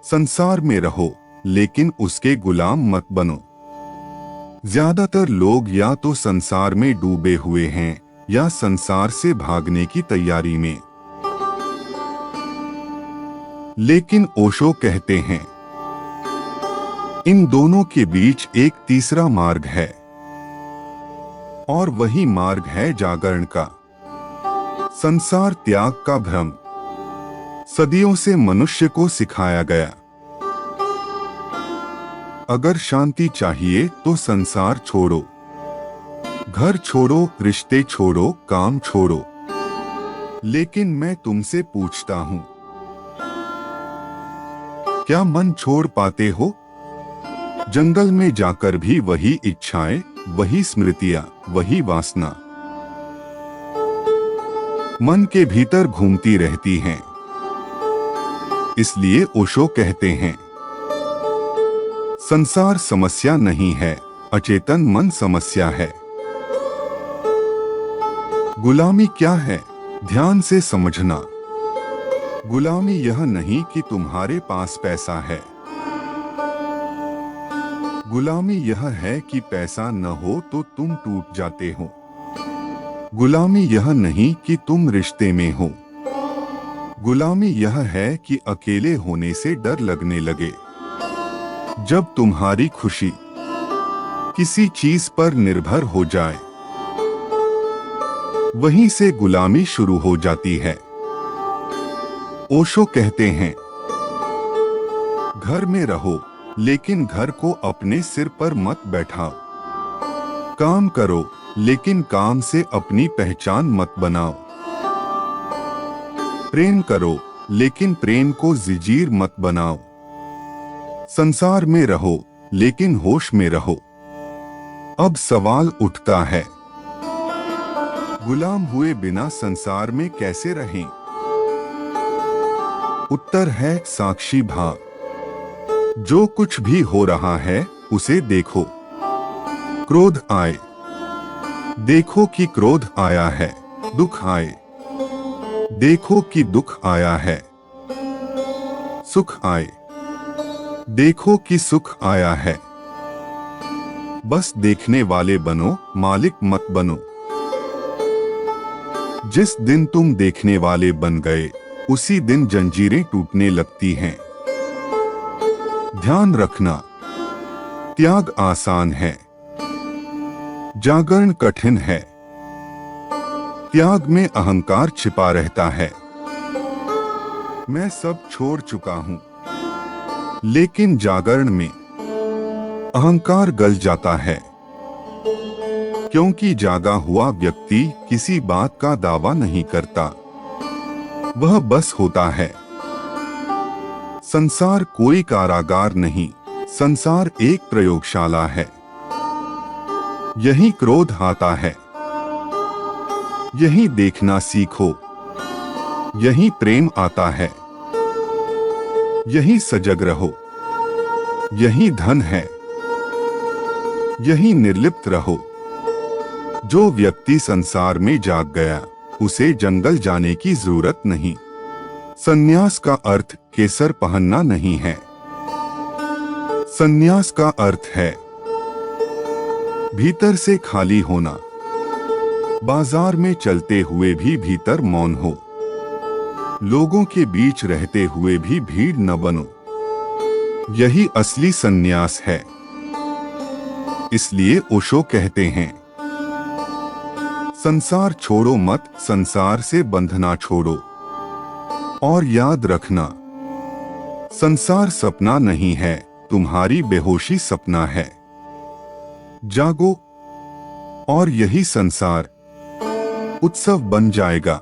संसार में रहो लेकिन उसके गुलाम मत बनो। ज्यादातर लोग या तो संसार में डूबे हुए हैं या संसार से भागने की तैयारी में। लेकिन ओशो कहते हैं इन दोनों के बीच एक तीसरा मार्ग है, और वही मार्ग है जागरण का। संसार त्याग का भ्रम सदियों से मनुष्य को सिखाया गया। अगर शांति चाहिए तो संसार छोड़ो, घर छोड़ो, रिश्ते छोड़ो, काम छोड़ो। लेकिन मैं तुमसे पूछता हूं, क्या मन छोड़ पाते हो? जंगल में जाकर भी वही इच्छाएं, वही स्मृतियां, वही वासना मन के भीतर घूमती रहती हैं। इसलिए ओशो कहते हैं संसार समस्या नहीं है, अचेतन मन समस्या है। गुलामी क्या है? ध्यान से समझना। गुलामी यह नहीं कि तुम्हारे पास पैसा है। गुलामी यह है कि पैसा न हो तो तुम टूट जाते हो। गुलामी यह नहीं कि तुम रिश्ते में हो। गुलामी यह है कि अकेले होने से डर लगने लगे। जब तुम्हारी खुशी किसी चीज पर निर्भर हो जाए, वहीं से गुलामी शुरू हो जाती है। ओशो कहते हैं घर में रहो लेकिन घर को अपने सिर पर मत बैठाओ। काम करो लेकिन काम से अपनी पहचान मत बनाओ। प्रेम करो लेकिन प्रेम को जंजीर मत बनाओ। संसार में रहो लेकिन होश में रहो। अब सवाल उठता है, गुलाम हुए बिना संसार में कैसे रहें? उत्तर है साक्षी भाव। जो कुछ भी हो रहा है उसे देखो। क्रोध आए, देखो कि क्रोध आया है। दुख आए, देखो कि दुख आया है। सुख आए, देखो कि सुख आया है। बस देखने वाले बनो, मालिक मत बनो। जिस दिन तुम देखने वाले बन गए, उसी दिन जंजीरें टूटने लगती हैं। ध्यान रखना, त्याग आसान है, जागरण कठिन है। त्याग में अहंकार छिपा रहता है। मैं सब छोड़ चुका हूं, लेकिन जागरण में अहंकार गल जाता है। क्योंकि जागा हुआ व्यक्ति किसी बात का दावा नहीं करता, वह बस होता है। संसार कोई कारागार नहीं, संसार एक प्रयोगशाला है। यही क्रोध आता है, यही देखना सीखो। यही प्रेम आता है, यही सजग रहो। यही धन है, यही निर्लिप्त रहो। जो व्यक्ति संसार में जाग गया, उसे जंगल जाने की जरूरत नहीं। संन्यास का अर्थ केसर पहनना नहीं है। संन्यास का अर्थ है भीतर से खाली होना। बाजार में चलते हुए भी भीतर मौन हो। लोगों के बीच रहते हुए भी भीड़ न बनो। यही असली संन्यास है। इसलिए ओशो कहते हैं संसार छोड़ो मत, संसार से बंधना छोड़ो। और याद रखना, संसार सपना नहीं है, तुम्हारी बेहोशी सपना है। जागो और यही संसार उत्सव बन जाएगा।